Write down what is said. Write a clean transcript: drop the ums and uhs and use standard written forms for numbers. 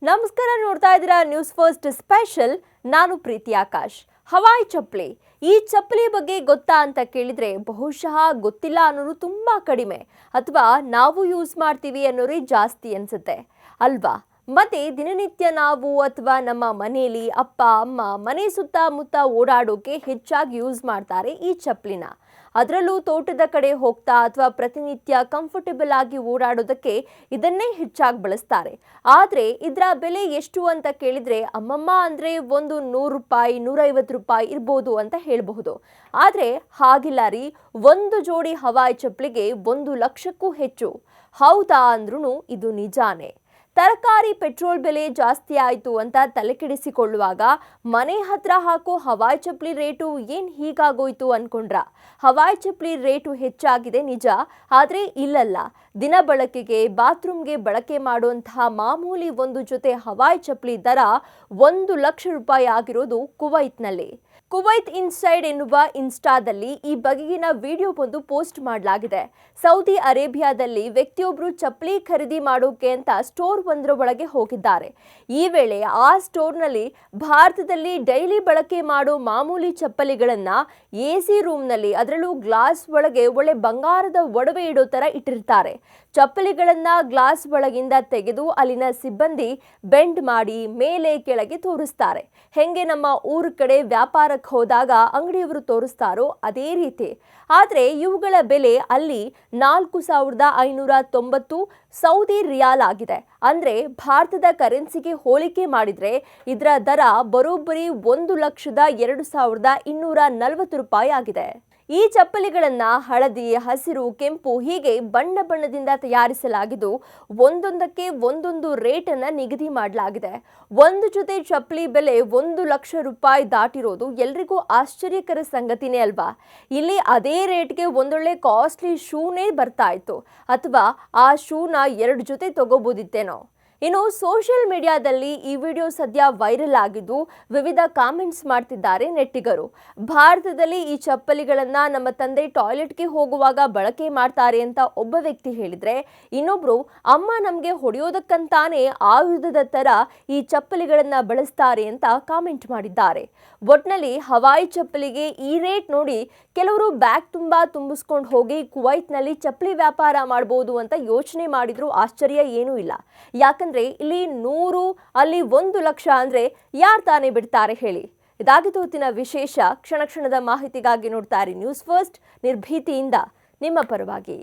ನಮಸ್ಕಾರ, ನೋಡ್ತಾ ಇದ್ದೀರಾ ನ್ಯೂಸ್ ಫಸ್ಟ್ ಸ್ಪೆಷಲ್. ನಾನು ಪ್ರೀತಿ ಆಕಾಶ್. ಹವಾಯಿ ಚಪ್ಪಲಿ, ಈ ಚಪ್ಪಲಿ ಬಗ್ಗೆ ಗೊತ್ತಾ ಅಂತ ಕೇಳಿದ್ರೆ ಬಹುಶಃ ಗೊತ್ತಿಲ್ಲ ಅನ್ನೋರು ತುಂಬಾ ಕಡಿಮೆ, ಅಥವಾ ನಾವು ಯೂಸ್ ಮಾಡ್ತೀವಿ ಅನ್ನೋರೇ ಜಾಸ್ತಿ ಅನ್ಸುತ್ತೆ ಅಲ್ವಾ? ಮತ್ತೆ ದಿನನಿತ್ಯ ನಾವು ಅಥವಾ ನಮ್ಮ ಮನೆಯಲ್ಲಿ ಅಪ್ಪ ಅಮ್ಮ ಮನೆ ಸುತ್ತಮುತ್ತ ಓಡಾಡೋಕೆ ಹೆಚ್ಚಾಗಿ ಯೂಸ್ ಮಾಡ್ತಾರೆ ಈ ಚಪ್ಪಲಿನ. ಅದರಲ್ಲೂ ತೋಟದ ಕಡೆ ಹೋಗ್ತಾ ಅಥವಾ ಪ್ರತಿನಿತ್ಯ ಕಂಫರ್ಟಬಲ್ ಆಗಿ ಓಡಾಡೋದಕ್ಕೆ ಇದನ್ನೇ ಹೆಚ್ಚಾಗಿ ಬಳಸ್ತಾರೆ. ಆದರೆ ಇದರ ಬೆಲೆ ಎಷ್ಟು ಅಂತ ಕೇಳಿದ್ರೆ ಅಮ್ಮಮ್ಮ ಅಂದರೆ ಒಂದು 100 ರೂಪಾಯಿ 150 ರೂಪಾಯಿ ಇರ್ಬೋದು ಅಂತ ಹೇಳಬಹುದು. ಆದರೆ ಹಾಗಿಲ್ಲ ರೀ, ಒಂದು ಜೋಡಿ ಹವಾಯಿ ಚಪ್ಪಲಿಗೆ 1 ಲಕ್ಷಕ್ಕೂ ಹೆಚ್ಚು. ಹೌದಾ ಅಂದ್ರೂ ಇದು ನಿಜಾನೇ. ತರಕಾರಿ ಪೆಟ್ರೋಲ್ ಬೆಲೆ ಜಾಸ್ತಿ ಆಯಿತು ಅಂತ ತಲೆಕೆಡಿಸಿಕೊಳ್ಳುವಾಗ ಮನೆ ಹತ್ರ ಹಾಕೋ ಹವಾಯಿ ಚಪ್ಪಲಿ ರೇಟು ಏನು ಹೀಗಾಗೋಯ್ತು ಅನ್ಕೊಂಡ್ರ? ಹವಾಯಿ ಚಪ್ಪಲಿ ರೇಟು ಹೆಚ್ಚಾಗಿದೆ ನಿಜ, ಆದರೆ ಇಲ್ಲಲ್ಲ. ದಿನ ಬಳಕೆಗೆ ಬಾತ್ರೂಮ್ಗೆ ಬಳಕೆ ಮಾಡುವಂತಹ ಮಾಮೂಲಿ ಒಂದು ಜೊತೆ ಹವಾಯಿ ಚಪ್ಪಲಿ ದರ 1 ಲಕ್ಷ ರೂಪಾಯಿ ಆಗಿರೋದು ಕುವೈತ್ನಲ್ಲಿ. ಕುವೈತ್ ಇನ್ಸೈಡ್ ಎನ್ನುವ ಇನ್ಸ್ಟಾದಲ್ಲಿ ಈ ಬಗೆಗಿನ ವಿಡಿಯೋ ಒಂದು ಪೋಸ್ಟ್ ಮಾಡಲಾಗಿದೆ. ಸೌದಿ ಅರೇಬಿಯಾದಲ್ಲಿ ವ್ಯಕ್ತಿಯೊಬ್ಬರು ಚಪ್ಪಲಿ ಖರೀದಿ ಮಾಡೋಕೆ ಅಂತ ಸ್ಟೋರ್ ಒಂದರ ಒಳಗೆ ಹೋಗಿದ್ದಾರೆ. ಈ ವೇಳೆ ಆ ಸ್ಟೋರ್ನಲ್ಲಿ ಭಾರತದಲ್ಲಿ ಡೈಲಿ ಬಳಕೆ ಮಾಡೋ ಮಾಮೂಲಿ ಚಪ್ಪಲಿಗಳನ್ನ AC ರೂಮ್ನಲ್ಲಿ, ಅದರಲ್ಲೂ ಗ್ಲಾಸ್ ಒಳಗೆ ಒಳ್ಳೆ ಬಂಗಾರದ ಒಡವೆ ಇಡೋ ತರ ಇಟ್ಟಿರ್ತಾರೆ. ಚಪ್ಪಲಿಗಳನ್ನ ಗ್ಲಾಸ್ ಒಳಗಿಂದ ತೆಗೆದು ಅಲ್ಲಿನ ಸಿಬ್ಬಂದಿ ಬೆಂಡ್ ಮಾಡಿ ಮೇಲೆ ಕೆಳಗೆ ತೋರಿಸ್ತಾರೆ. ಹೆಂಗೆ ನಮ್ಮ ಊರ ಕಡೆ ವ್ಯಾಪಾರಕ್ಕೆ ಹೋದಾಗ ಅಂಗಡಿಯವರು ತೋರಿಸ್ತಾರೋ ಅದೇ ರೀತಿ. ಆದರೆ ಇವುಗಳ ಬೆಲೆ ಅಲ್ಲಿ 4,590 ಸೌದಿ ರಿಯಾಲ್ ಆಗಿದೆ. ಅಂದ್ರೆ ಭಾರತದ ಕರೆನ್ಸಿಗೆ ಹೋಲಿಕೆ ಮಾಡಿದ್ರೆ ಇದರ ದರ ಬರೋಬ್ಬರಿ 1,02,240 ರೂಪಾಯಿ ಆಗಿದೆ. ಈ ಚಪ್ಪಲಿಗಳನ್ನ ಹಳದಿ, ಹಸಿರು, ಕೆಂಪು ಹೀಗೆ ಬಣ್ಣ ಬಣ್ಣದಿಂದ ತಯಾರಿಸಲಾಗಿದ್ದು ಒಂದೊಂದಕ್ಕೆ ಒಂದೊಂದು ರೇಟನ್ನು ನಿಗದಿ ಮಾಡಲಾಗಿದೆ. ಒಂದು ಜೊತೆ ಚಪ್ಪಲಿ ಬೆಲೆ 1 ಲಕ್ಷ ರೂಪಾಯಿ ದಾಟಿರೋದು ಎಲ್ರಿಗೂ ಆಶ್ಚರ್ಯಕರ ಸಂಗತಿನೇ ಅಲ್ವಾ? ಇಲ್ಲಿ ಅದೇ ರೇಟ್ಗೆ ಒಂದೊಳ್ಳೆ ಕಾಸ್ಟ್ಲಿ ಶೂನೇ ಬರ್ತಾ ಇತ್ತು, ಅಥವಾ ಆ ಶೂನ 2 ಜೊತೆ ತಗೋಬೋದಿತ್ತೇನೋ. ಇನ್ನು ಸೋಷಿಯಲ್ ಮೀಡಿಯಾದಲ್ಲಿ ಈ ವಿಡಿಯೋ ಸದ್ಯ ವೈರಲ್ ಆಗಿದ್ದು ವಿವಿಧ ಕಾಮೆಂಟ್ಸ್ ಮಾಡ್ತಿದ್ದಾರೆ ನೆಟ್ಟಿಗರು. ಭಾರತದಲ್ಲಿ ಈ ಚಪ್ಪಲಿಗಳನ್ನ ನಮ್ಮ ತಂದೆ ಟಾಯ್ಲೆಟ್ಗೆ ಹೋಗುವಾಗ ಬಳಕೆ ಮಾಡ್ತಾರೆ ಅಂತ ಒಬ್ಬ ವ್ಯಕ್ತಿ ಹೇಳಿದ್ರೆ, ಇನ್ನೊಬ್ರು ಅಮ್ಮ ನಮಗೆ ಹೊಡೆಯೋದಕ್ಕಂತಾನೆ ಆಯುಧದ ತರ ಈ ಚಪ್ಪಲಿಗಳನ್ನ ಬಳಸ್ತಾರೆ ಅಂತ ಕಾಮೆಂಟ್ ಮಾಡಿದ್ದಾರೆ. ಒಟ್ನಲ್ಲಿ ಹವಾಯಿ ಚಪ್ಪಲಿಗೆ ಈ ರೇಟ್ ನೋಡಿ ಕೆಲವರು ಬ್ಯಾಗ್ ತುಂಬಾ ತುಂಬಿಸ್ಕೊಂಡು ಹೋಗಿ ಕುವೈತ್ನಲ್ಲಿ ಚಪ್ಪಲಿ ವ್ಯಾಪಾರ ಮಾಡಬಹುದು ಅಂತ ಯೋಚನೆ ಮಾಡಿದ್ರು ಆಶ್ಚರ್ಯ ಏನೂ ಇಲ್ಲ. ಯಾಕಂದ್ರೆ ಇಲ್ಲಿ 100 ಅಲ್ಲಿ 1 ಲಕ್ಷ ಅಂದ್ರೆ ಯಾರು ತಾನೇ ಬಿಡ್ತಾರೆ ಹೇಳಿ? ಇದಾಗಿತ್ತು ಹೊತ್ತಿನ ವಿಶೇಷ. ಕ್ಷಣ ಕ್ಷಣದ ಮಾಹಿತಿಗಾಗಿ ನೋಡ್ತಾ ಇರಿ ನ್ಯೂಸ್ ಫಸ್ಟ್, ನಿರ್ಭೀತಿಯಿಂದ ನಿಮ್ಮ ಪರವಾಗಿ.